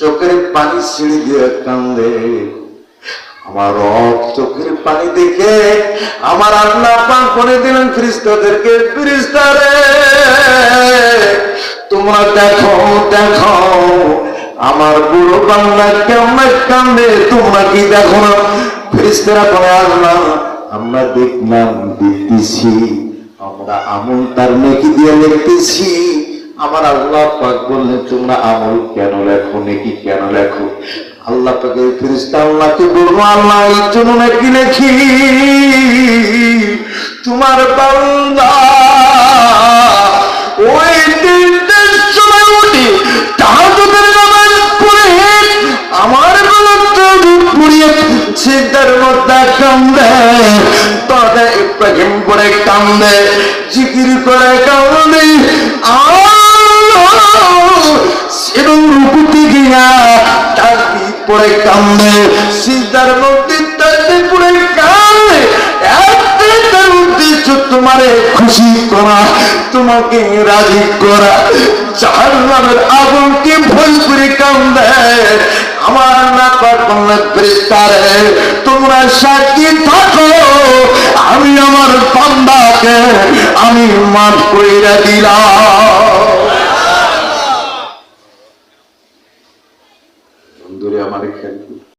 চোখের পানি ছিঁড়ে দিয়ে কান্দে। আমার রব চোখের পানি দেখে আমার আল্লাহ পাক বলে দিলেন ফেরেশতাদেরকে, ফেরেশতারে তোমরা দেখো দেখো আমার বুড়ো বাংলা কেমন কান্দে, তোমরা কি দেখো না? ফেরেশতারা বলে আল্লাহ আমরা দেখলাম, দেখতেছি, আমরা আমল তার নেকি দিয়ে লিখতেছি। আমার আল্লাহ পাক বললেন তোমরা আমল কেন লেখো, নেকি কেন লেখো? আল্লাহ পাকের ফেরেশতা আল্লাহকে বলবো আল্লাহ এই জন্য নাকি লেখি তোমার বান্দা ওই তিনটের সময় উঠে তাহাজ্জুদের নামাজ পড়ে আমার গলাটা পুড়িয়ে সিজদার মধ্যে কান্দে, তবে ইব্রাহিম পড়ে কান্দে, জিকির করে কান্দে, এবং রুকুতে গিয়া তাসবিহ পড়ে কান্দে, সিজদার মধ্যে তাসবিহ পড়ে কান্দে। একটার উদ্দেশ্য তোমারে খুশি করা, তোমাকে রাজি করা, জাহান্নামের আগুনকে ভয় করে কান্দে। আমার না পারলে ফেরেশতারে তোমরা সাক্ষী থাকো, আমি আমার বান্দাকে আমি মাফ কইরা দিলাম।